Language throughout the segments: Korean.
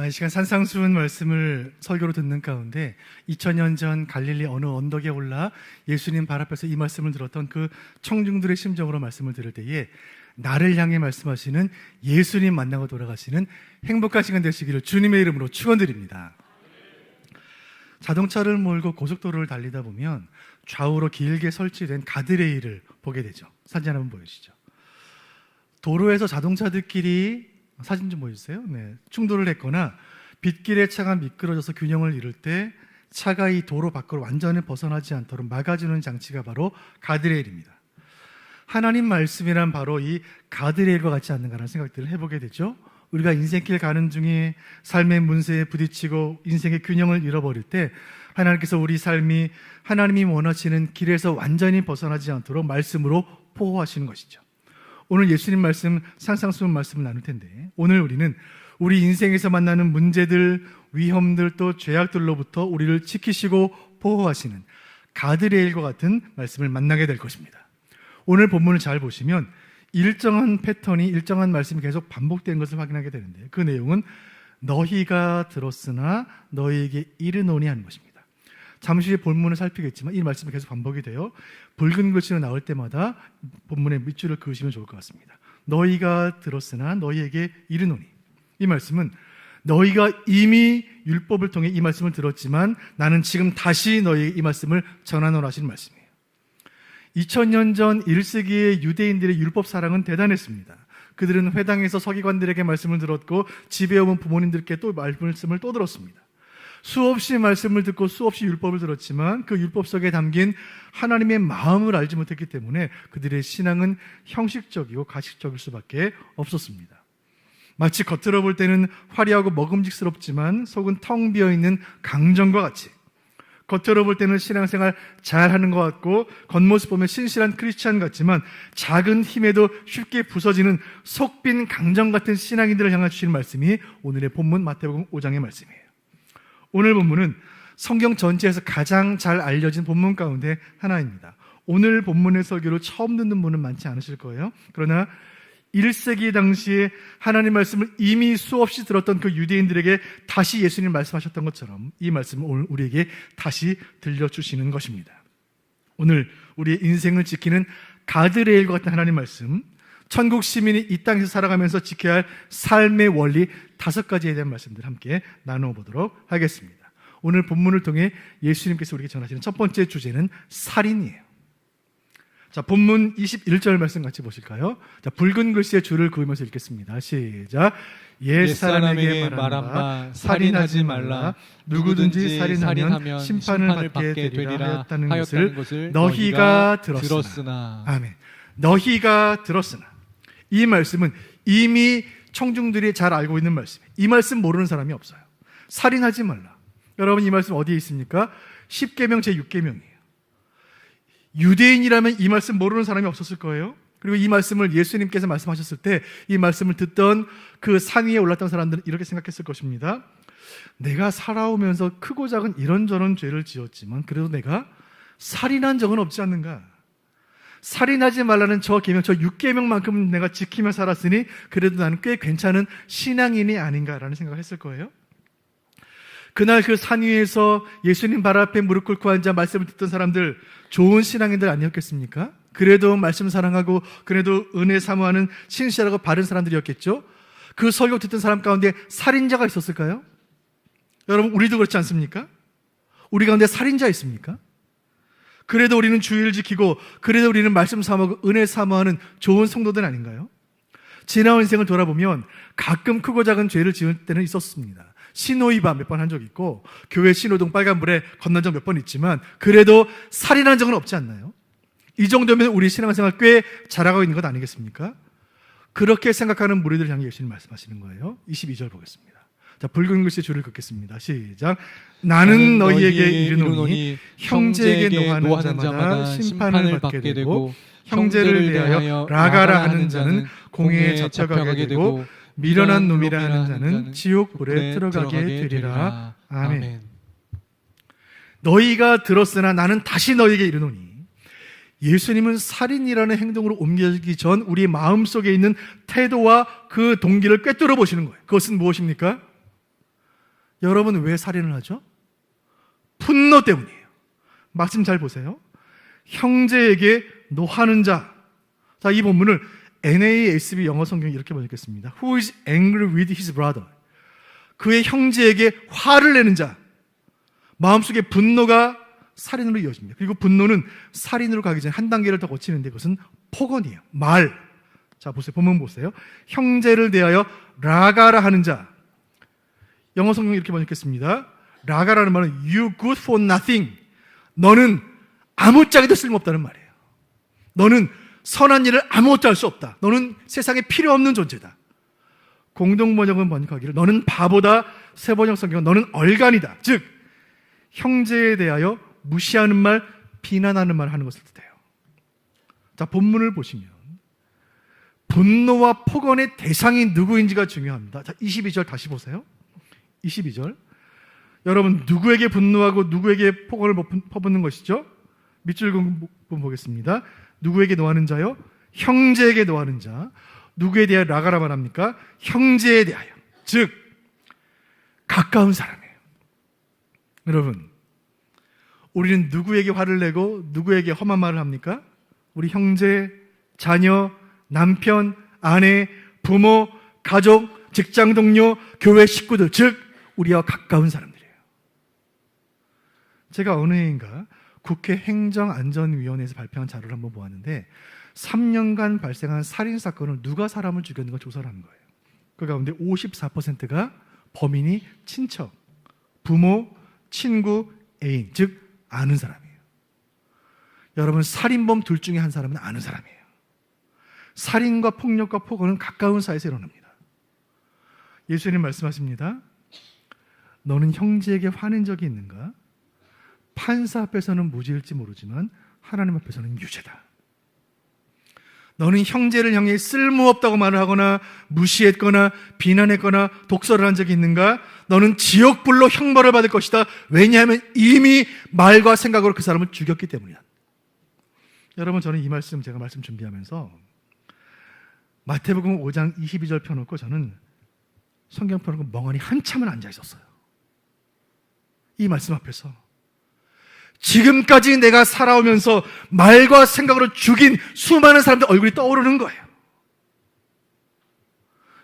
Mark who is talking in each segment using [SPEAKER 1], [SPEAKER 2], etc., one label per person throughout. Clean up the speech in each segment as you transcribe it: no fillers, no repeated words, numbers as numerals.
[SPEAKER 1] 이 시간 산상수훈 말씀을 설교로 듣는 가운데 2000년 전 갈릴리 어느 언덕에 올라 예수님 발 앞에서 이 말씀을 들었던 그 청중들의 심정으로 말씀을 들을 때에 나를 향해 말씀하시는 예수님 만나고 돌아가시는 행복한 시간 되시기를 주님의 이름으로 축원드립니다. 자동차를 몰고 고속도로를 달리다 보면 좌우로 길게 설치된 가드레일을 보게 되죠. 사진 한번 보여주시죠. 도로에서 자동차들끼리 사진 좀 보여주세요. 네, 충돌을 했거나 빗길에 차가 미끄러져서 균형을 잃을 때 차가 이 도로 밖으로 완전히 벗어나지 않도록 막아주는 장치가 바로 가드레일입니다. 하나님 말씀이란 바로 이 가드레일과 같지 않는가라는 생각들을 해보게 되죠. 우리가 인생길 가는 중에 삶의 문제에 부딪히고 인생의 균형을 잃어버릴 때 하나님께서 우리 삶이 하나님이 원하시는 길에서 완전히 벗어나지 않도록 말씀으로 보호하시는 것이죠. 오늘 예수님 말씀, 산상수훈 말씀을 나눌 텐데 오늘 우리는 우리 인생에서 만나는 문제들, 위험들 또 죄악들로부터 우리를 지키시고 보호하시는 가드레일과 같은 말씀을 만나게 될 것입니다. 오늘 본문을 잘 보시면 일정한 패턴이, 일정한 말씀이 계속 반복되는 것을 확인하게 되는데 그 내용은 너희가 들었으나 너희에게 이르노니 하는 것입니다. 잠시 후에 본문을 살피겠지만 이 말씀이 계속 반복이 돼요. 붉은 글씨로 나올 때마다 본문의 밑줄을 그으시면 좋을 것 같습니다. 너희가 들었으나 너희에게 이르노니. 이 말씀은 너희가 이미 율법을 통해 이 말씀을 들었지만 나는 지금 다시 너희에게 이 말씀을 전하노라 하시는 말씀이에요. 2000년 전 1세기의 유대인들의 율법 사랑은 대단했습니다. 그들은 회당에서 서기관들에게 말씀을 들었고 집에 오면 부모님들께 또 말씀을 또 들었습니다. 수없이 말씀을 듣고 수없이 율법을 들었지만 그 율법 속에 담긴 하나님의 마음을 알지 못했기 때문에 그들의 신앙은 형식적이고 가식적일 수밖에 없었습니다. 마치 겉으로 볼 때는 화려하고 먹음직스럽지만 속은 텅 비어있는 강정과 같이, 겉으로 볼 때는 신앙생활 잘하는 것 같고 겉모습 보면 신실한 크리스찬 같지만 작은 힘에도 쉽게 부서지는 속 빈 강정 같은 신앙인들을 향해 주시는 말씀이 오늘의 본문 마태복음 5장의 말씀이에요. 오늘 본문은 성경 전체에서 가장 잘 알려진 본문 가운데 하나입니다. 오늘 본문의 설교를 처음 듣는 분은 많지 않으실 거예요. 그러나 1세기 당시에 하나님 말씀을 이미 수없이 들었던 그 유대인들에게 다시 예수님 말씀하셨던 것처럼 이 말씀을 오늘 우리에게 다시 들려주시는 것입니다. 오늘 우리의 인생을 지키는 가드레일과 같은 하나님 말씀, 천국 시민이 이 땅에서 살아가면서 지켜야 할 삶의 원리 5가지에 대한 말씀들 함께 나눠보도록 하겠습니다. 오늘 본문을 통해 예수님께서 우리에게 전하시는 첫 번째 주제는 살인이에요. 자, 본문 21절 말씀 같이 보실까요? 자, 붉은 글씨의 줄을 그으면서 읽겠습니다. 시작. 옛사람에게 말한 바 살인하지 말라. 누구든지 살인하면 심판을 받게 되리라 하였다는 것을 너희가 들었으나. 아멘. 너희가 들었으나. 이 말씀은 이미 청중들이 잘 알고 있는 말씀이에요. 이 말씀 모르는 사람이 없어요. 살인하지 말라. 여러분, 이 말씀 어디에 있습니까? 10계명 제6계명이에요. 유대인이라면 이 말씀 모르는 사람이 없었을 거예요. 그리고 이 말씀을 예수님께서 말씀하셨을 때 이 말씀을 듣던 그 산 위에 올랐던 사람들은 이렇게 생각했을 것입니다. 내가 살아오면서 크고 작은 이런저런 죄를 지었지만 그래도 내가 살인한 적은 없지 않는가? 살인하지 말라는 저 계명, 저 6계명만큼 내가 지키며 살았으니 그래도 나는 꽤 괜찮은 신앙인이 아닌가라는 생각을 했을 거예요. 그날 그 산 위에서 예수님 발 앞에 무릎 꿇고 앉아 말씀을 듣던 사람들, 좋은 신앙인들 아니었겠습니까? 그래도 말씀 사랑하고 그래도 은혜 사모하는 신실하고 바른 사람들이었겠죠? 그 설교 듣던 사람 가운데 살인자가 있었을까요? 여러분, 우리도 그렇지 않습니까? 우리 가운데 살인자 있습니까? 그래도 우리는 주의를 지키고 그래도 우리는 말씀 사모하고 은혜 사모하는 좋은 성도들 아닌가요? 지나온 인생을 돌아보면 가끔 크고 작은 죄를 지을 때는 있었습니다. 신호위반 몇 번 한 적 있고 교회 신호등 빨간불에 건넌 적 몇 번 있지만 그래도 살인한 적은 없지 않나요? 이 정도면 우리 신앙생활 꽤 잘하고 있는 것 아니겠습니까? 그렇게 생각하는 무리들 향해 예수님 말씀하시는 거예요. 22절 보겠습니다. 자, 붉은 글씨 줄을 긋겠습니다. 시작. 나는 너희에게 이르노니 형제에게 노하는 자마다 심판을 받게 되고 형제를 대하여 라가라 하는 자는 공회에 잡혀가게 되고 미련한 놈이라 하는 자는 지옥불에 들어가게 되리라. 아멘. 너희가 들었으나 나는 다시 너희에게 이르노니. 예수님은 살인이라는 행동으로 옮겨지기 전 우리의 마음속에 있는 태도와 그 동기를 꿰뚫어 보시는 거예요. 그것은 무엇입니까? 여러분 왜 살인을 하죠? 분노 때문이에요. 말씀 잘 보세요. 형제에게 노하는 자. 자, 이 본문을 NASB 영어 성경이 이렇게 번역했습니다. Who is angry with his brother? 그의 형제에게 화를 내는 자. 마음속에 분노가 살인으로 이어집니다. 그리고 분노는 살인으로 가기 전에 한 단계를 더 거치는데 그것은 폭언이에요. 말. 자, 보세요. 본문 보세요. 형제를 대하여 라가라 하는 자. 영어 성경이 이렇게 번역했습니다. 라가라는 말은 you good for nothing. 너는 아무짝에도 쓸모없다는 말이에요. 너는 선한 일을 아무것도 할 수 없다. 너는 세상에 필요 없는 존재다. 공동번역은 번역하기를 너는 바보다. 새번역 성경은 너는 얼간이다. 즉 형제에 대하여 무시하는 말, 비난하는 말 하는 것을 뜻해요. 자, 본문을 보시면 분노와 폭언의 대상이 누구인지가 중요합니다. 자, 22절 다시 보세요. 22절. 여러분 누구에게 분노하고 누구에게 폭언을 퍼붓는 것이죠? 밑줄 부분 보겠습니다. 누구에게 노하는 자요? 형제에게 노하는 자. 누구에 대하여 라가라 말합니까? 형제에 대하여. 즉 가까운 사람이에요. 여러분 우리는 누구에게 화를 내고 누구에게 험한 말을 합니까? 우리 형제, 자녀, 남편, 아내, 부모, 가족, 직장 동료, 교회 식구들, 즉 우리와 가까운 사람들이에요. 제가 어느 해인가 국회 행정안전위원회에서 발표한 자료를 한번 보았는데 3년간 발생한 살인사건을 누가 사람을 죽였는가 조사를 한 거예요. 그 가운데 54%가 범인이 친척, 부모, 친구, 애인, 즉 아는 사람이에요. 여러분 살인범 둘 중에 한 사람은 아는 사람이에요. 살인과 폭력과 폭언은 가까운 사이에서 일어납니다. 예수님 말씀하십니다. 너는 형제에게 화낸 적이 있는가? 판사 앞에서는 무죄일지 모르지만 하나님 앞에서는 유죄다. 너는 형제를 향해 쓸모없다고 말을 하거나 무시했거나 비난했거나 독설을 한 적이 있는가? 너는 지옥불로 형벌을 받을 것이다. 왜냐하면 이미 말과 생각으로 그 사람을 죽였기 때문이다. 여러분 저는 이 말씀 제가 말씀 준비하면서 마태복음 5장 22절 펴놓고 저는 성경 펴놓고 멍하니 한참을 앉아 있었어요. 이 말씀 앞에서 지금까지 내가 살아오면서 말과 생각으로 죽인 수많은 사람들 얼굴이 떠오르는 거예요.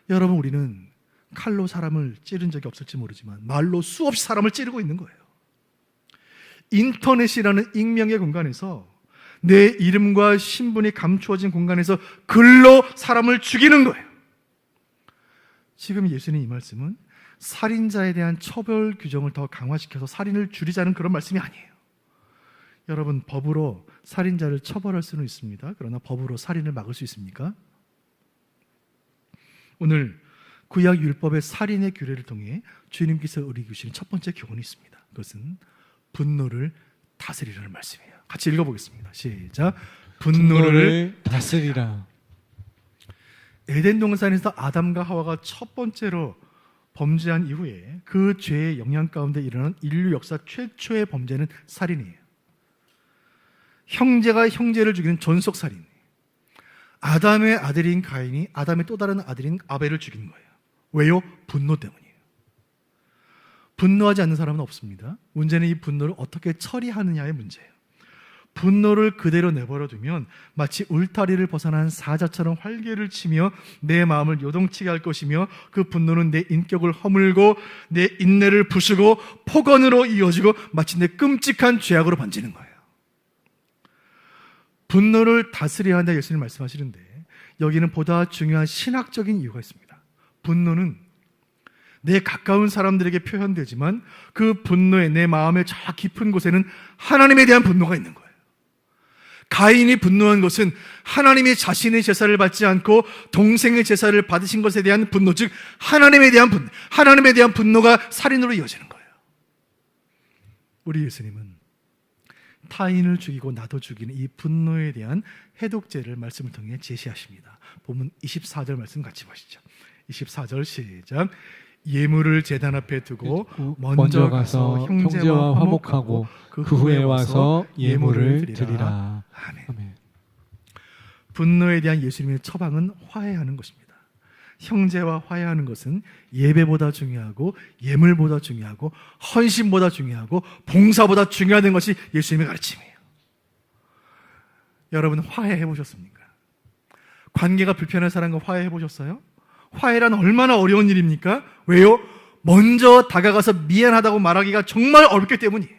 [SPEAKER 1] 여러분 우리는 칼로 사람을 찌른 적이 없을지 모르지만 말로 수없이 사람을 찌르고 있는 거예요. 인터넷이라는 익명의 공간에서 내 이름과 신분이 감추어진 공간에서 글로 사람을 죽이는 거예요. 지금 예수님 이 말씀은 살인자에 대한 처벌 규정을 더 강화시켜서 살인을 줄이자는 그런 말씀이 아니에요. 여러분 법으로 살인자를 처벌할 수는 있습니다. 그러나 법으로 살인을 막을 수 있습니까? 오늘 구약 율법의 살인의 규례를 통해 주님께서 우리에게 주신 첫 번째 교훈이 있습니다. 그것은 분노를 다스리라는 말씀이에요. 같이 읽어보겠습니다. 시작. 분노를
[SPEAKER 2] 다스리라.
[SPEAKER 1] 에덴 동산에서 아담과 하와가 첫 번째로 범죄한 이후에 그 죄의 영향 가운데 일어난 인류 역사 최초의 범죄는 살인이에요. 형제가 형제를 죽이는 전속살인. 아담의 아들인 가인이 아담의 또 다른 아들인 아벨을 죽인 거예요. 왜요? 분노 때문이에요. 분노하지 않는 사람은 없습니다. 문제는 이 분노를 어떻게 처리하느냐의 문제예요. 분노를 그대로 내버려 두면 마치 울타리를 벗어난 사자처럼 활개를 치며 내 마음을 요동치게 할 것이며 그 분노는 내 인격을 허물고 내 인내를 부수고 폭언으로 이어지고 마침내 끔찍한 죄악으로 번지는 거예요. 분노를 다스려야 한다 예수님 말씀하시는데 여기는 보다 중요한 신학적인 이유가 있습니다. 분노는 내 가까운 사람들에게 표현되지만 그 분노에 내 마음의 저 깊은 곳에는 하나님에 대한 분노가 있는 거예요. 가인이 분노한 것은 하나님이 자신의 제사를 받지 않고 동생의 제사를 받으신 것에 대한 분노, 즉 하나님에 대한 분노가 살인으로 이어지는 거예요. 우리 예수님은 타인을 죽이고 나도 죽이는 이 분노에 대한 해독제를 말씀을 통해 제시하십니다. 본문 24절 말씀 같이 보시죠. 24절 시작. 예물을 제단 앞에 두고 먼저 가서 형제와 화목하고 그 후에 와서 예물을 드리라. 아멘. 분노에 대한 예수님의 처방은 화해하는 것입니다. 형제와 화해하는 것은 예배보다 중요하고 예물보다 중요하고 헌신보다 중요하고 봉사보다 중요한 것이 예수님의 가르침이에요. 여러분 화해해 보셨습니까? 관계가 불편한 사람과 화해해 보셨어요? 화해란 얼마나 어려운 일입니까? 왜요? 먼저 다가가서 미안하다고 말하기가 정말 어렵기 때문이에요.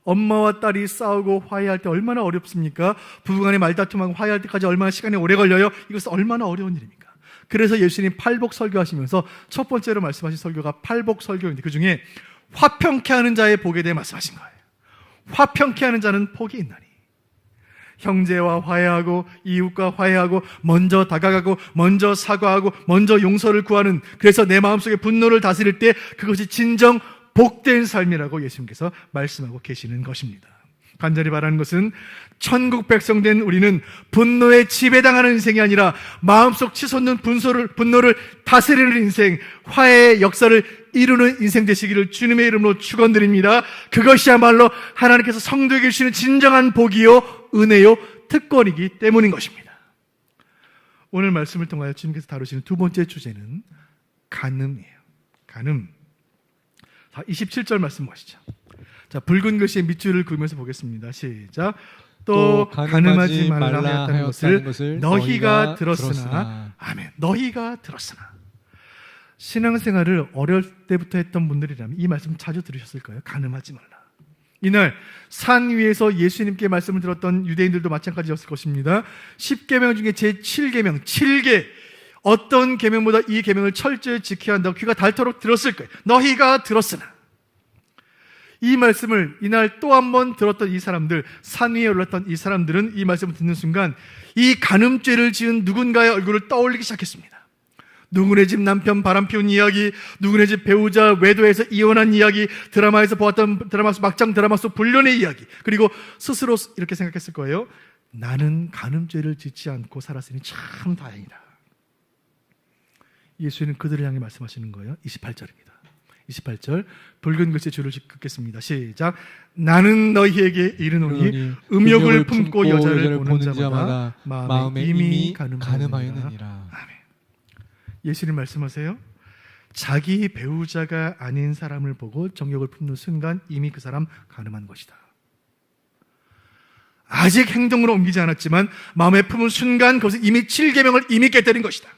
[SPEAKER 1] 엄마와 딸이 싸우고 화해할 때 얼마나 어렵습니까? 부부간의 말다툼하고 화해할 때까지 얼마나 시간이 오래 걸려요? 이것은 얼마나 어려운 일입니까? 그래서 예수님 팔복 설교하시면서 첫 번째로 말씀하신 설교가 팔복 설교인데 그 중에 화평케 하는 자의 복에 대해 말씀하신 거예요. 화평케 하는 자는 복이 있나니. 형제와 화해하고 이웃과 화해하고 먼저 다가가고 먼저 사과하고 먼저 용서를 구하는, 그래서 내 마음속에 분노를 다스릴 때 그것이 진정 복된 삶이라고 예수님께서 말씀하고 계시는 것입니다. 간절히 바라는 것은 천국 백성 된 우리는 분노에 지배당하는 인생이 아니라 마음속 치솟는 분노를 다스리는 인생, 화해의 역사를 이루는 인생 되시기를 주님의 이름으로 축원드립니다. 그것이야말로 하나님께서 성도에게 주시는 진정한 복이요 은혜요 특권이기 때문인 것입니다. 오늘 말씀을 통하여 주님께서 다루시는 두 번째 주제는 간음이에요. 간음. 자, 27절 말씀 보시죠. 자, 붉은 글씨에 밑줄을 그으면서 보겠습니다. 시작. 또 간음하지 말라 하였다는 것을 너희가 들었으나. 아멘. 너희가 들었으나. 신앙생활을 어릴 때부터 했던 분들이라면 이 말씀 자주 들으셨을 거예요. 간음하지 말라. 이날 산 위에서 예수님께 말씀을 들었던 유대인들도 마찬가지였을 것입니다. 10계명 중에 제7계명 7개, 어떤 계명보다 이 계명을 철저히 지켜야 한다고 귀가 닳도록 들었을 거예요. 너희가 들었으나. 이 말씀을 이날 또 한 번 들었던 이 사람들, 산 위에 올랐던 이 사람들은 이 말씀을 듣는 순간 이 간음죄를 지은 누군가의 얼굴을 떠올리기 시작했습니다. 누구네 집 남편 바람 피운 이야기, 누구네 집 배우자 외도해서 이혼한 이야기, 드라마에서 보았던 막장 드라마 속 불륜의 이야기, 그리고 스스로 이렇게 생각했을 거예요. 나는 간음죄를 짓지 않고 살았으니 참 다행이다. 예수님은 그들을 향해 말씀하시는 거예요. 28절입니다. 28절 붉은 글씨 줄을 긋겠습니다. 시작. 나는 너희에게 이르노니 음욕을 품고 여자를 보는 자마다 마음에 이미 간음하였느니라. 아멘. 예수님 말씀하세요. 자기 배우자가 아닌 사람을 보고 정욕을 품는 순간 이미 그 사람 간음한 것이다. 아직 행동으로 옮기지 않았지만 마음에 품은 순간 그것은 이미 7계명을 이미 깨뜨린 것이다.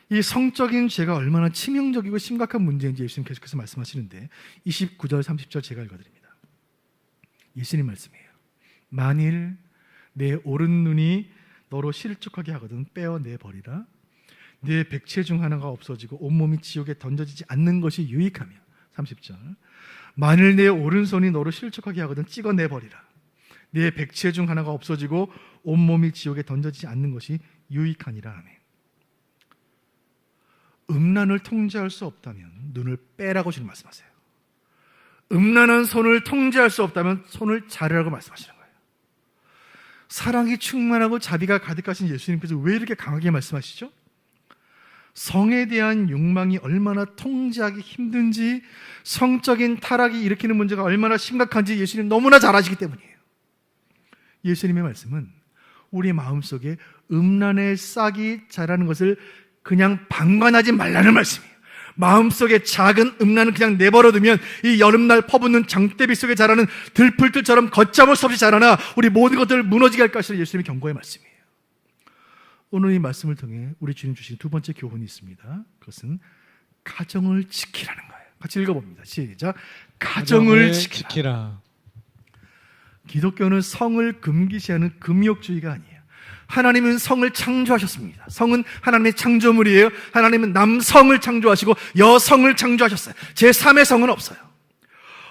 [SPEAKER 1] 이 성적인 죄가 얼마나 치명적이고 심각한 문제인지 예수님 계속해서 말씀하시는데 29절 30절 제가 읽어드립니다. 예수님 말씀이에요. 만일 내 오른 눈이 너로 실족하게 하거든 빼어내버리라. 내 백체 중 하나가 없어지고 온몸이 지옥에 던져지지 않는 것이 유익하며. 30절 만일 내 오른손이 너로 실족하게 하거든 찍어내버리라. 내 백체 중 하나가 없어지고 온몸이 지옥에 던져지지 않는 것이 유익하니라. 아멘. 음란을 통제할 수 없다면 눈을 빼라고 지금 말씀하세요. 음란한 손을 통제할 수 없다면 손을 자르라고 말씀하시는 거예요. 사랑이 충만하고 자비가 가득하신 예수님께서 왜 이렇게 강하게 말씀하시죠? 성에 대한 욕망이 얼마나 통제하기 힘든지, 성적인 타락이 일으키는 문제가 얼마나 심각한지 예수님 너무나 잘 아시기 때문이에요. 예수님의 말씀은 우리 마음속에 음란의 싹이 자라는 것을 그냥 방관하지 말라는 말씀이에요. 마음속에 작은 음란을 그냥 내버려두면 이 여름날 퍼붓는 장대비 속에 자라는 들풀들처럼 걷잡을 수 없이 자라나 우리 모든 것들을 무너지게 할 것이라는 예수님의 경고의 말씀이에요. 오늘 이 말씀을 통해 우리 주님 주신 두 번째 교훈이 있습니다. 그것은 가정을 지키라는 거예요. 같이 읽어봅니다. 시작. 가정을 지키라. 기독교는 성을 금기시하는 금욕주의가 아니에요. 하나님은 성을 창조하셨습니다. 성은 하나님의 창조물이에요. 하나님은 남성을 창조하시고 여성을 창조하셨어요. 제3의 성은 없어요.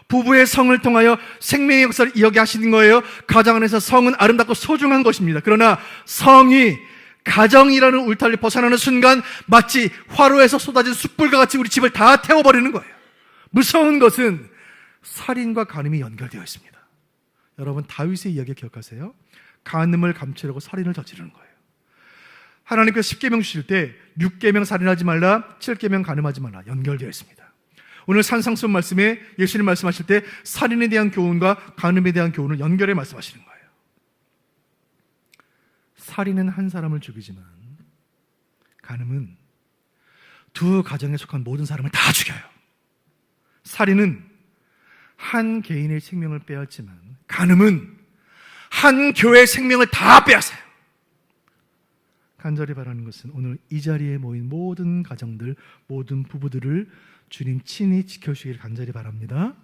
[SPEAKER 1] 부부의 성을 통하여 생명의 역사를 이어게 하시는 거예요. 가정 안에서 성은 아름답고 소중한 것입니다. 그러나 성이 가정이라는 울타리를 벗어나는 순간 마치 화로에서 쏟아진 숯불과 같이 우리 집을 다 태워버리는 거예요. 무서운 것은 살인과 간음이 연결되어 있습니다. 여러분 다윗의 이야기 기억하세요? 간음을 감추려고 살인을 저지르는 거예요. 하나님께서 10계명 주실 때 6계명 살인하지 말라, 7계명 간음하지 말라 연결되어 있습니다. 오늘 산상수훈 말씀에 예수님 말씀하실 때 살인에 대한 교훈과 간음에 대한 교훈을 연결해 말씀하시는 거예요. 살인은 한 사람을 죽이지만 간음은 두 가정에 속한 모든 사람을 다 죽여요. 살인은 한 개인의 생명을 빼앗지만 간음은 한 교회의 생명을 다 빼앗아요. 간절히 바라는 것은 오늘 이 자리에 모인 모든 가정들, 모든 부부들을 주님 친히 지켜주시기를 간절히 바랍니다.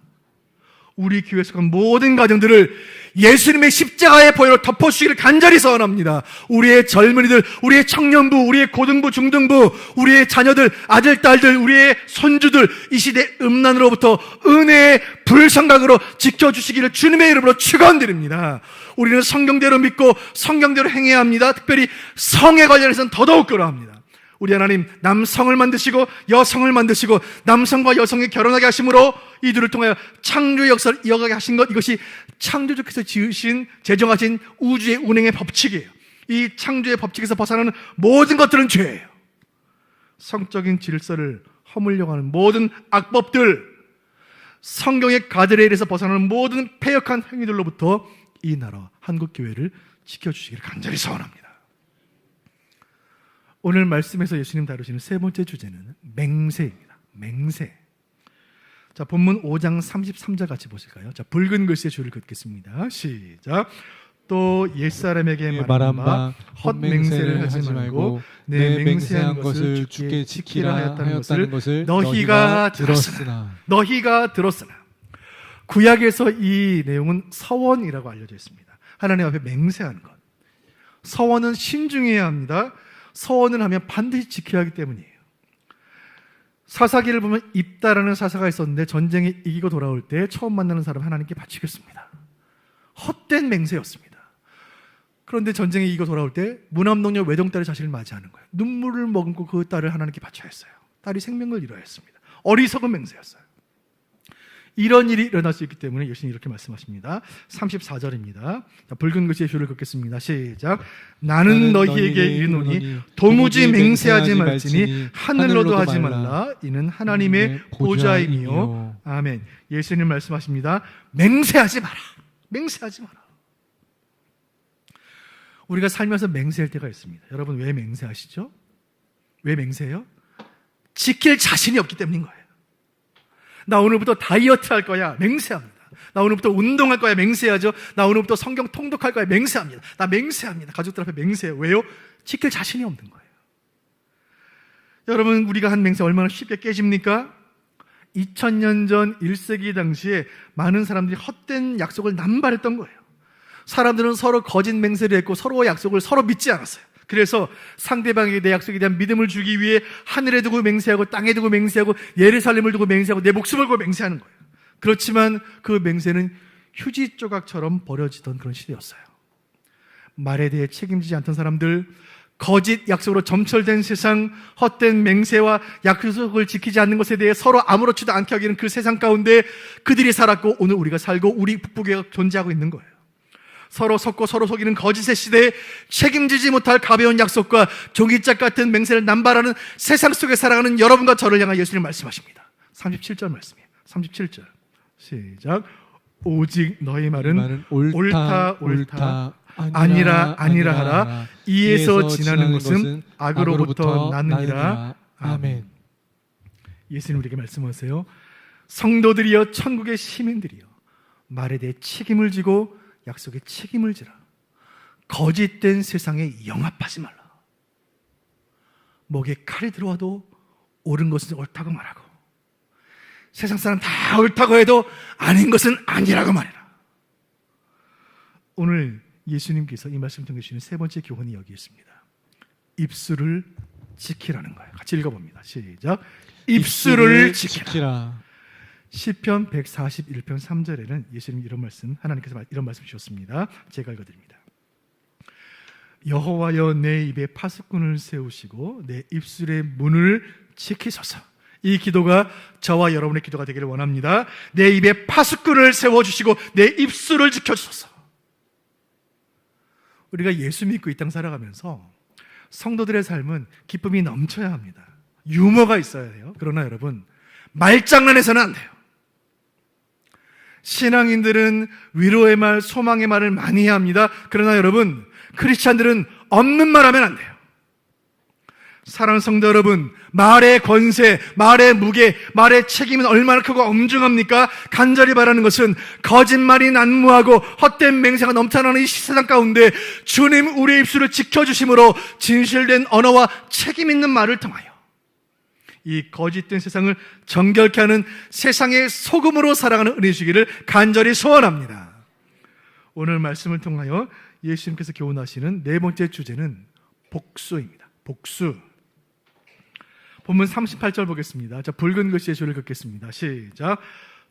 [SPEAKER 1] 우리 교회에 속한 모든 가정들을 예수님의 십자가의 보혈로 덮어주시기를 간절히 소원합니다. 우리의 젊은이들, 우리의 청년부, 우리의 고등부, 중등부, 우리의 자녀들, 아들, 딸들, 우리의 손주들 이 시대 음란으로부터 은혜의 불성각으로 지켜주시기를 주님의 이름으로 축원드립니다. 우리는 성경대로 믿고 성경대로 행해야 합니다. 특별히 성에 관련해서는 더더욱 그러합니다. 우리 하나님 남성을 만드시고 여성을 만드시고 남성과 여성이 결혼하게 하심으로 이들을 통하여 창조의 역사를 이어가게 하신 것, 이것이 창조주께서 지으신 제정하신 우주의 운행의 법칙이에요. 이 창조의 법칙에서 벗어나는 모든 것들은 죄예요. 성적인 질서를 허물려고 하는 모든 악법들, 성경의 가드레일에서 벗어나는 모든 패역한 행위들로부터 이 나라 한국교회를 지켜주시기를 간절히 소원합니다. 오늘 말씀에서 예수님 다루시는 세 번째 주제는 맹세입니다. 맹세. 자, 본문 5장 33절 같이 보실까요? 자, 붉은 글씨의 줄을 긋겠습니다. 시작. 또 옛사람에게 말한 바 헛맹세를 하지 말고 내 맹세한 것을 주께 지키라 하였다는 것을 너희가 들었으나. 너희가 들었으나. 구약에서 이 내용은 서원이라고 알려져 있습니다. 하나님 앞에 맹세하는 것. 서원은 신중해야 합니다. 서원을 하면 반드시 지켜야 하기 때문이에요. 사사기를 보면 입다라는 사사가 있었는데 전쟁에 이기고 돌아올 때 처음 만나는 사람 하나님께 바치겠습니다. 헛된 맹세였습니다. 그런데 전쟁에 이기고 돌아올 때 무남동녀 외동딸의 자신을 맞이하는 거예요. 눈물을 머금고 그 딸을 하나님께 바쳐야 했어요. 딸이 생명을 잃어야 했습니다. 어리석은 맹세였어요. 이런 일이 일어날 수 있기 때문에 예수님이 이렇게 말씀하십니다. 34절입니다. 붉은 글씨의 줄을 긋겠습니다. 시작. 나는 너희에게 이르노니 도무지 맹세하지 말지니 하늘로도 하지 말라. 이는 하나님의 보좌이니요. 아멘. 예수님 말씀하십니다. 맹세하지 마라. 맹세하지 마라. 우리가 살면서 맹세할 때가 있습니다. 여러분 왜 맹세하시죠? 왜 맹세해요? 지킬 자신이 없기 때문인 거예요. 나 오늘부터 다이어트 할 거야. 맹세합니다. 나 오늘부터 운동할 거야. 맹세하죠. 나 오늘부터 성경 통독할 거야. 맹세합니다. 나 맹세합니다. 가족들 앞에 맹세해요. 왜요? 지킬 자신이 없는 거예요. 여러분 우리가 한 맹세 얼마나 쉽게 깨집니까? 2000년 전 1세기 당시에 많은 사람들이 헛된 약속을 남발했던 거예요. 사람들은 서로 거짓 맹세를 했고 서로의 약속을 서로 믿지 않았어요. 그래서 상대방에게 내 약속에 대한 믿음을 주기 위해 하늘에 두고 맹세하고 땅에 두고 맹세하고 예루살렘을 두고 맹세하고 내 목숨을 걸고 맹세하는 거예요. 그렇지만 그 맹세는 휴지 조각처럼 버려지던 그런 시대였어요. 말에 대해 책임지지 않던 사람들, 거짓 약속으로 점철된 세상, 헛된 맹세와 약속을 지키지 않는 것에 대해 서로 아무렇지도 않게 여기는 그 세상 가운데 그들이 살았고 오늘 우리가 살고 우리 북부교회가 존재하고 있는 거예요. 서로 속고 서로 속이는 거짓의 시대에 책임지지 못할 가벼운 약속과 종이짝 같은 맹세를 남발하는 세상 속에 살아가는 여러분과 저를 향한 예수님 말씀하십니다. 37절 말씀이에요. 37절 시작. 오직 너희 말은 옳다 아니라 하라. 이에서 지나는 것은 악으로부터 나느니라. 아멘. 예수님 우리에게 말씀하세요. 성도들이여 천국의 시민들이여 말에 대해 책임을 지고 약속에 책임을 지라. 거짓된 세상에 영합하지 말라. 목에 칼이 들어와도 옳은 것은 옳다고 말하고 세상 사람 다 옳다고 해도 아닌 것은 아니라고 말해라. 오늘 예수님께서 이 말씀 통해 주시는 세 번째 교훈이 여기 있습니다. 입술을 지키라는 거예요. 같이 읽어봅니다. 시작. 입술을 지키라. 시편 141편 3절에는 예수님 이런 말씀, 하나님께서 이런 말씀 주셨습니다. 제가 읽어드립니다. 여호와여 내 입에 파수꾼을 세우시고 내 입술의 문을 지키소서. 이 기도가 저와 여러분의 기도가 되기를 원합니다. 내 입에 파수꾼을 세워주시고 내 입술을 지켜주소서. 우리가 예수 믿고 이 땅 살아가면서 성도들의 삶은 기쁨이 넘쳐야 합니다. 유머가 있어야 해요. 그러나 여러분 말장난해서는 안 돼요. 신앙인들은 위로의 말, 소망의 말을 많이 해야 합니다. 그러나 여러분, 크리스찬들은 없는 말 하면 안 돼요. 사랑하는 성도 여러분, 말의 권세, 말의 무게, 말의 책임은 얼마나 크고 엄중합니까? 간절히 바라는 것은 거짓말이 난무하고 헛된 맹세가 넘쳐나는 이 세상 가운데 주님 우리의 입술을 지켜주심으로 진실된 언어와 책임 있는 말을 통하여 이 거짓된 세상을 정결케 하는 세상의 소금으로 살아가는 은혜 주기를 간절히 소원합니다. 오늘 말씀을 통하여 예수님께서 교훈하시는 네 번째 주제는 복수입니다. 복수. 본문 38절 보겠습니다. 자, 붉은 글씨의 줄을 긋겠습니다. 시작.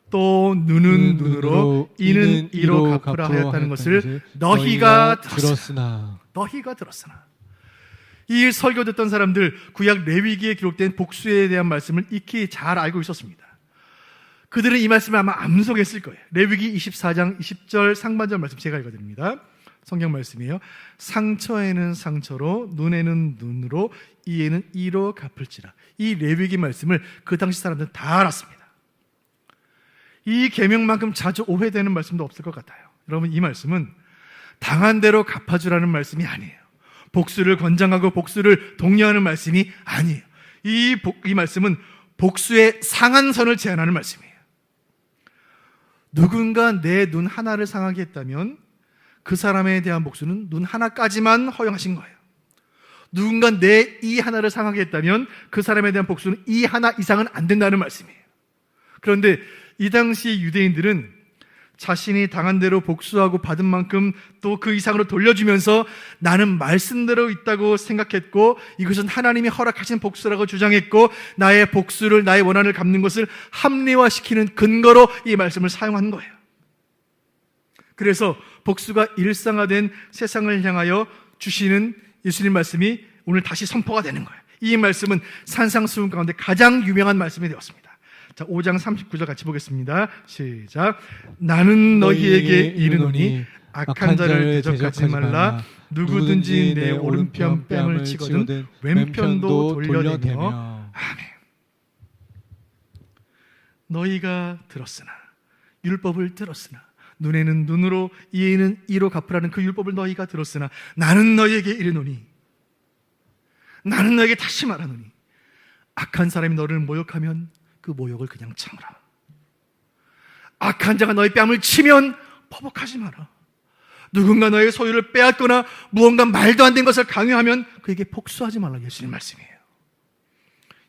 [SPEAKER 1] 또 눈은 눈으로 이는 이로 갚으라 하였다는 것을 너희가 들었으나. 너희가 들었으나. 이 설교 듣던 사람들 구약 레위기에 기록된 복수에 대한 말씀을 익히 잘 알고 있었습니다. 그들은 이 말씀을 아마 암송했을 거예요. 레위기 24장 20절 상반절 말씀 제가 읽어드립니다. 성경 말씀이에요. 상처에는 상처로, 눈에는 눈으로, 이에는 이로 갚을지라. 이 레위기 말씀을 그 당시 사람들은 다 알았습니다. 이 계명만큼 자주 오해되는 말씀도 없을 것 같아요. 여러분, 이 말씀은 당한 대로 갚아주라는 말씀이 아니에요. 복수를 권장하고 복수를 독려하는 말씀이 아니에요. 이 말씀은 복수의 상한선을 제한하는 말씀이에요. 누군가 내 눈 하나를 상하게 했다면 그 사람에 대한 복수는 눈 하나까지만 허용하신 거예요. 누군가 내 이 하나를 상하게 했다면 그 사람에 대한 복수는 이 하나 이상은 안 된다는 말씀이에요. 그런데 이 당시 유대인들은 자신이 당한 대로 복수하고 받은 만큼 또 그 이상으로 돌려주면서 나는 말씀대로 있다고 생각했고 이것은 하나님이 허락하신 복수라고 주장했고 나의 복수를, 나의 원한을 갚는 것을 합리화시키는 근거로 이 말씀을 사용한 거예요. 그래서 복수가 일상화된 세상을 향하여 주시는 예수님 말씀이 오늘 다시 선포가 되는 거예요. 이 말씀은 산상수훈 가운데 가장 유명한 말씀이 되었습니다. 자, 5장 39절 같이 보겠습니다. 시작. 나는 너희에게 이르노니 악한 자를 대적하지 말라. 누구든지 내 오른편 뺨을 치거든 왼편도 돌려대며. 아멘. 너희가 들었으나, 율법을 들었으나, 눈에는 눈으로 이에는 이로 갚으라는 그 율법을 너희가 들었으나 나는 너희에게 이르노니, 나는 너에게 다시 말하노니 악한 사람이 너를 모욕하면 그 모욕을 그냥 참으라. 악한 자가 너의 뺨을 치면 퍼복하지 마라. 누군가 너의 소유를 빼앗거나 무언가 말도 안 된 것을 강요하면 그에게 복수하지 말라. 예수님 말씀이에요.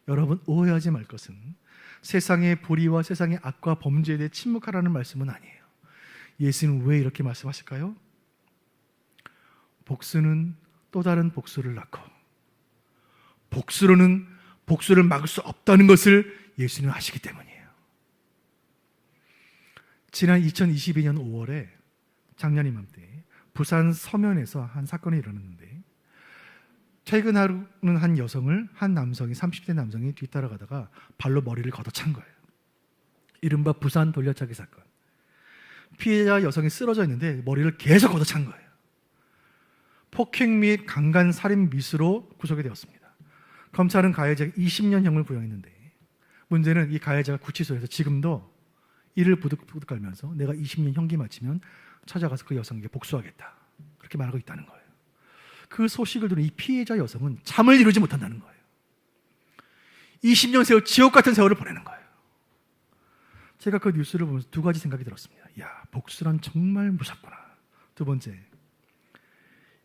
[SPEAKER 1] 여러분, 오해하지 말 것은 세상의 불의와 세상의 악과 범죄에 대해 침묵하라는 말씀은 아니에요. 예수님은 왜 이렇게 말씀하실까요? 복수는 또 다른 복수를 낳고 복수로는 복수를 막을 수 없다는 것을 예수님은 아시기 때문이에요. 지난 2022년 5월에 작년 이맘때 부산 서면에서 한 사건이 일어났는데 퇴근하는 한 여성을 한 남성이 30대 남성이 뒤따라가다가 발로 머리를 걷어찬 거예요. 이른바 부산 돌려차기 사건. 피해자 여성이 쓰러져 있는데 머리를 계속 걷어찬 거예요. 폭행 및 강간 살인 미수로 구속이 되었습니다. 검찰은 가해자에게 20년형을 구형했는데 문제는 이 가해자가 구치소에서 지금도 이를 부득부득 깔면서 내가 20년 형기 마치면 찾아가서 그 여성에게 복수하겠다, 그렇게 말하고 있다는 거예요. 그 소식을 들은 이 피해자 여성은 잠을 이루지 못한다는 거예요. 20년 세월, 지옥 같은 세월을 보내는 거예요. 제가 그 뉴스를 보면서 두 가지 생각이 들었습니다. 야, 복수란 정말 무섭구나. 두 번째,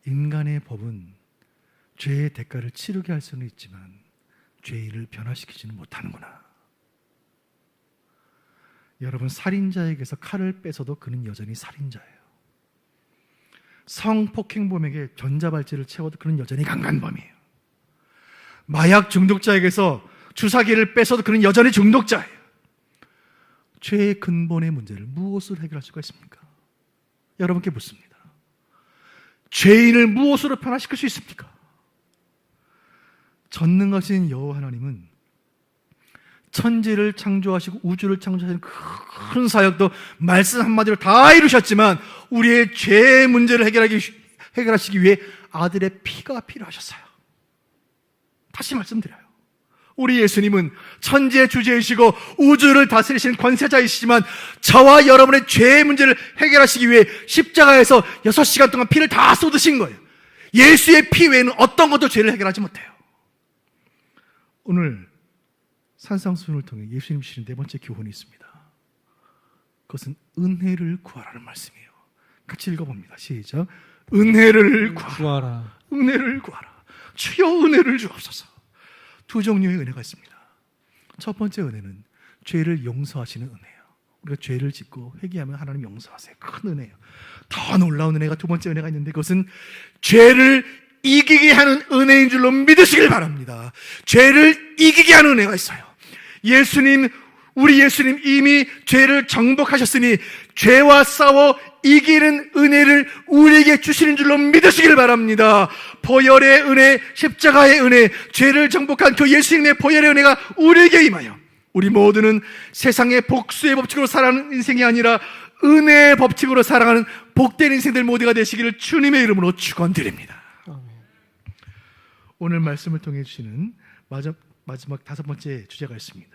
[SPEAKER 1] 인간의 법은 죄의 대가를 치르게 할 수는 있지만 죄인을 변화시키지는 못하는구나. 여러분, 살인자에게서 칼을 뺏어도 그는 여전히 살인자예요. 성폭행범에게 전자발찌를 채워도 그는 여전히 강간범이에요. 마약 중독자에게서 주사기를 뺏어도 그는 여전히 중독자예요. 죄의 근본의 문제를 무엇으로 해결할 수가 있습니까? 여러분께 묻습니다. 죄인을 무엇으로 변화시킬 수 있습니까? 전능하신 여호와 하나님은 천지를 창조하시고 우주를 창조하시는 큰 사역도 말씀 한마디로 다 이루셨지만 우리의 죄의 문제를 해결하시기 위해 아들의 피가 필요하셨어요. 다시 말씀드려요. 우리 예수님은 천지의 주제이시고 우주를 다스리시는 권세자이시지만 저와 여러분의 죄의 문제를 해결하시기 위해 십자가에서 6시간 동안 피를 다 쏟으신 거예요. 예수의 피 외에는 어떤 것도 죄를 해결하지 못해요. 오늘 산상수훈을 통해 예수님 주신 네 번째 교훈이 있습니다. 그것은 은혜를 구하라는 말씀이에요. 같이 읽어봅니다. 시작. 은혜를 구하라. 은혜를 구하라. 주여 은혜를 주옵소서. 두 종류의 은혜가 있습니다. 첫 번째 은혜는 죄를 용서하시는 은혜예요. 우리가 죄를 짓고 회개하면 하나님 용서하세요. 큰 은혜예요. 더 놀라운 은혜가 두 번째 은혜가 있는데 그것은 죄를 이기게 하는 은혜인 줄로 믿으시길 바랍니다. 죄를 이기게 하는 은혜가 있어요. 우리 예수님 이미 죄를 정복하셨으니 죄와 싸워 이기는 은혜를 우리에게 주시는 줄로 믿으시길 바랍니다. 보혈의 은혜, 십자가의 은혜, 죄를 정복한 그 예수님의 보혈의 은혜가 우리에게 임하여 우리 모두는 세상의 복수의 법칙으로 살아가는 인생이 아니라 은혜의 법칙으로 살아가는 복된 인생들 모두가 되시기를 주님의 이름으로 축원드립니다. 오늘 말씀을 통해 주시는 마지막 다섯 번째 주제가 있습니다.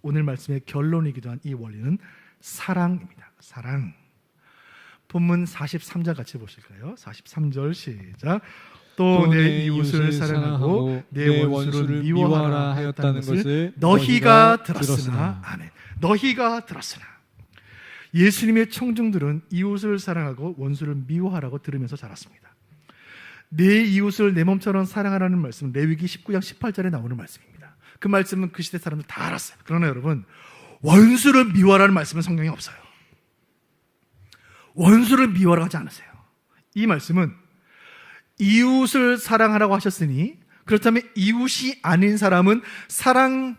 [SPEAKER 1] 오늘 말씀의 결론이기도 한 이 원리는 사랑입니다. 사랑. 본문 43절 같이 보실까요? 43절 시작. 또 내 이웃을 사랑하고 내 원수를 미워하라 하였다는 것을 너희가 들었으나. 아멘. 너희가 들었으나. 예수님의 청중들은 이웃을 사랑하고 원수를 미워하라고 들으면서 자랐습니다. 내 이웃을 내 몸처럼 사랑하라는 말씀은 레위기 19장 18절에 나오는 말씀입니다. 그 말씀은 그 시대 사람들 다 알았어요. 그러나 여러분, 원수를 미워하라는 말씀은 성경에 없어요. 원수를 미워하라고 하지 않으세요. 이 말씀은 이웃을 사랑하라고 하셨으니 그렇다면 이웃이 아닌 사람은 사랑하지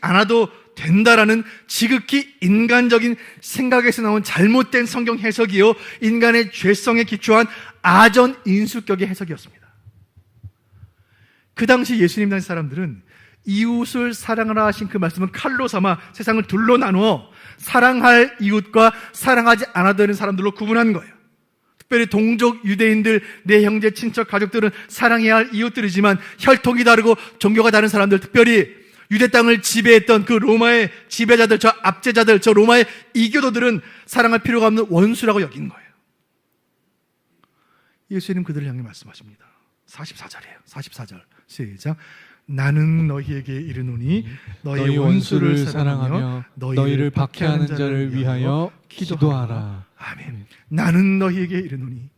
[SPEAKER 1] 않아도 된다라는 지극히 인간적인 생각에서 나온 잘못된 성경 해석이요, 인간의 죄성에 기초한 아전 인수격의 해석이었습니다. 그 당시 예수님 당시 사람들은 이웃을 사랑하라 하신 그 말씀은 칼로 삼아 세상을 둘로 나누어 사랑할 이웃과 사랑하지 않아도 되는 사람들로 구분한 거예요. 특별히 동족 유대인들, 내 형제, 친척, 가족들은 사랑해야 할 이웃들이지만 혈통이 다르고 종교가 다른 사람들, 특별히 유대 땅을 지배했던 그 로마의 지배자들, 저 압제자들, 저 로마의 이교도들은 사랑할 필요가 없는 원수라고 여긴 거예요. 예수님 그들을 향해 말씀하십니다. 44절이에요. 44절 시작. 나는 너희에게 이르노니 너희 원수를 사랑하며 너희를 박해하는 자를 위하여 기도하라. 아멘. 나는 너희에게 이르노니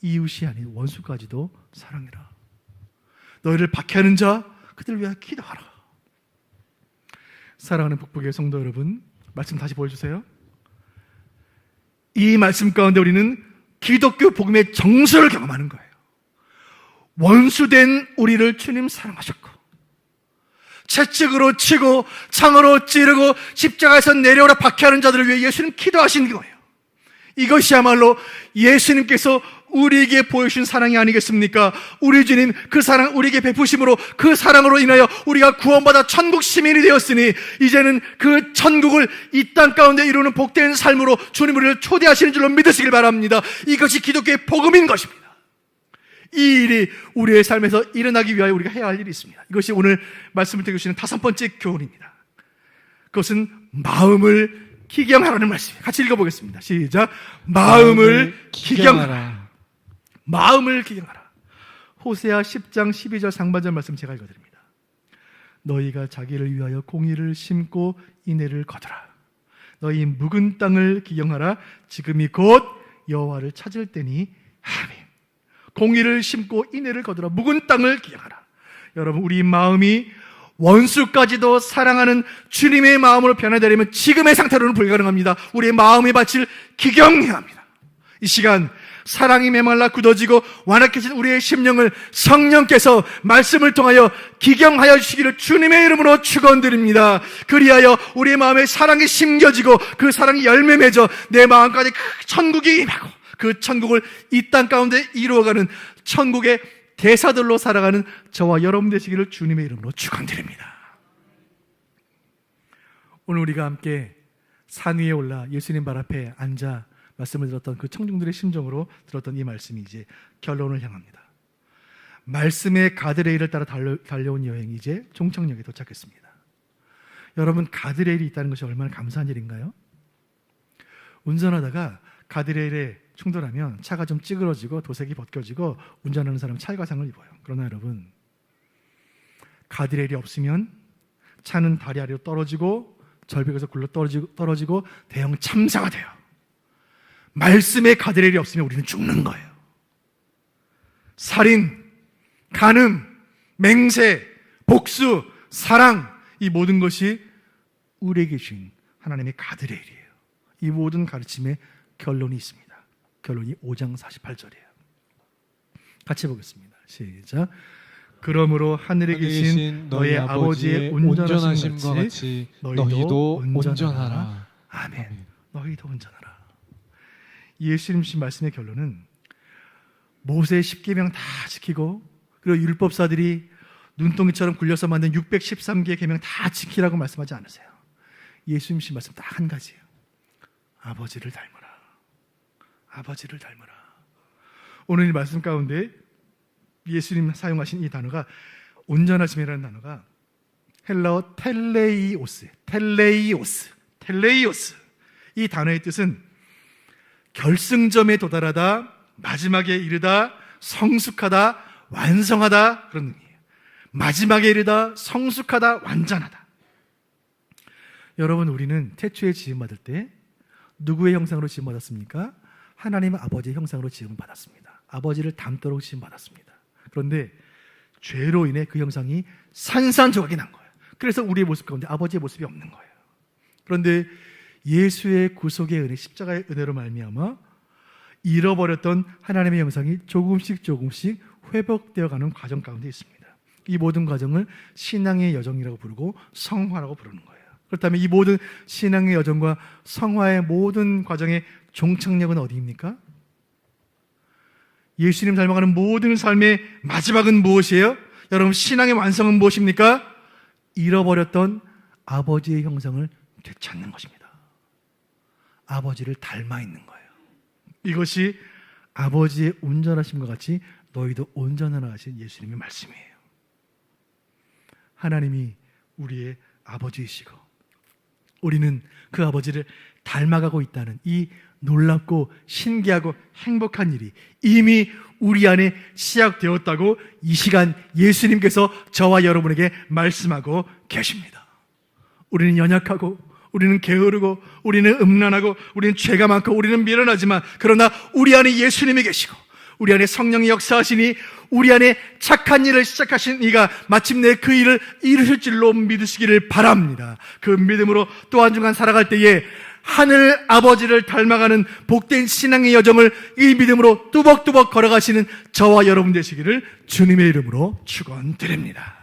[SPEAKER 1] 이웃이 아닌 원수까지도 사랑해라. 너희를 박해하는 자 그들을 위하여 기도하라. 사랑하는 북북의 성도 여러분, 말씀 다시 보여주세요. 이 말씀 가운데 우리는 기독교 복음의 정서를 경험하는 거예요. 원수된 우리를 주님 사랑하셨고 채찍으로 치고 창으로 찌르고 십자가에서 내려오라 박해하는 자들을 위해 예수님 기도하신 거예요. 이것이야말로 예수님께서 우리에게 보여주신 사랑이 아니겠습니까? 우리 주님 그 사랑 우리에게 베푸심으로 그 사랑으로 인하여 우리가 구원받아 천국 시민이 되었으니 이제는 그 천국을 이 땅 가운데 이루는 복된 삶으로 주님 우리를 초대하시는 줄로 믿으시길 바랍니다. 이것이 기독교의 복음인 것입니다. 이 일이 우리의 삶에서 일어나기 위하여 우리가 해야 할 일이 있습니다. 이것이 오늘 말씀을 드리시는 다섯 번째 교훈입니다. 그것은 마음을 기경하라는 말씀이에요. 같이 읽어보겠습니다. 시작. 마음을 기경하라. 마음을 기경하라. 호세아 10장 12절 상반절 말씀 제가 읽어드립니다. 너희가 자기를 위하여 공의를 심고 인애를 거두라. 너희 묵은 땅을 기경하라. 지금이 곧 여호와를 찾을 때니. 아멘. 공의를 심고 인애를 거두라. 묵은 땅을 기경하라. 여러분, 우리 마음이 원수까지도 사랑하는 주님의 마음으로 변화되려면 지금의 상태로는 불가능합니다. 우리의 마음의 밭을 기경해야 합니다. 이 시간 사랑이 메말라 굳어지고 완악해진 우리의 심령을 성령께서 말씀을 통하여 기경하여 주시기를 주님의 이름으로 축원드립니다. 그리하여 우리의 마음에 사랑이 심겨지고 그 사랑이 열매 맺어 내 마음까지 그 천국이 임하고 그 천국을 이 땅 가운데 이루어가는 천국의 대사들로 살아가는 저와 여러분 되시기를 주님의 이름으로 축원드립니다. 오늘 우리가 함께 산 위에 올라 예수님 발 앞에 앉아 말씀을 들었던 그 청중들의 심정으로 들었던 이 말씀이 이제 결론을 향합니다. 말씀의 가드레일을 따라 달려온 여행이 이제 종착역에 도착했습니다. 여러분, 가드레일이 있다는 것이 얼마나 감사한 일인가요? 운전하다가 가드레일에 충돌하면 차가 좀 찌그러지고 도색이 벗겨지고 운전하는 사람은 찰과상을 입어요. 그러나 여러분, 가드레일이 없으면 차는 다리 아래로 떨어지고 절벽에서 굴러 떨어지고 대형 참사가 돼요. 말씀의 가드레일이 없으면 우리는 죽는 거예요. 살인, 간음, 맹세, 복수, 사랑, 이 모든 것이 우리에게 주신 하나님의 가드레일이에요. 이 모든 가르침에 결론이 있습니다. 결론이 5장 48절이에요. 같이 보겠습니다. 시작. 그러므로 하늘에 계신 너희 아버지의 온전하심과 같이 너희도 온전하라. 아멘. 너희도 온전하라. 예수님 주신 말씀의 결론은 모세의 10계명 다 지키고 그리고 율법사들이 눈동이처럼 굴려서 만든 613개의 계명 다 지키라고 말씀하지 않으세요. 예수님 주신 말씀 딱 한 가지예요. 아버지를 닮으라. 아버지를 닮으라. 오늘 이 말씀 가운데 예수님 사용하신 이 단어가 온전하심이라는 단어가 헬라어 텔레이오스. 이 단어의 뜻은 결승점에 도달하다, 마지막에 이르다, 성숙하다, 완성하다, 그런 의미예요. 마지막에 이르다, 성숙하다, 완전하다. 여러분, 우리는 태초에 지음받을 때 누구의 형상으로 지음받았습니까? 하나님 아버지의 형상으로 지음받았습니다. 아버지를 닮도록 지음받았습니다. 그런데 죄로 인해 그 형상이 산산조각이 난 거예요. 그래서 우리의 모습 가운데 아버지의 모습이 없는 거예요. 그런데 예수의 구속의 은혜, 십자가의 은혜로 말미암아 잃어버렸던 하나님의 형상이 조금씩 회복되어가는 과정 가운데 있습니다. 이 모든 과정을 신앙의 여정이라고 부르고 성화라고 부르는 거예요. 그렇다면 이 모든 신앙의 여정과 성화의 모든 과정의 종착역은 어디입니까? 예수님 닮아가는 모든 삶의 마지막은 무엇이에요? 여러분, 신앙의 완성은 무엇입니까? 잃어버렸던 아버지의 형상을 되찾는 것입니다. 아버지를 닮아 있는 거예요. 이것이 아버지의 온전하심과 같이 너희도 온전하라 하신 예수님의 말씀이에요. 하나님이 우리의 아버지이시고 우리는 그 아버지를 닮아가고 있다는 이 놀랍고 신기하고 행복한 일이 이미 우리 안에 시작되었다고 이 시간 예수님께서 저와 여러분에게 말씀하고 계십니다. 우리는 연약하고 우리는 게으르고 우리는 음란하고 우리는 죄가 많고 우리는 미련하지만 그러나 우리 안에 예수님이 계시고 우리 안에 성령이 역사하시니 우리 안에 착한 일을 시작하신 이가 마침내 그 일을 이루실 줄로 믿으시기를 바랍니다. 그 믿음으로 또 한 주간 살아갈 때에 하늘 아버지를 닮아가는 복된 신앙의 여정을 이 믿음으로 뚜벅뚜벅 걸어가시는 저와 여러분 되시기를 주님의 이름으로 축원드립니다.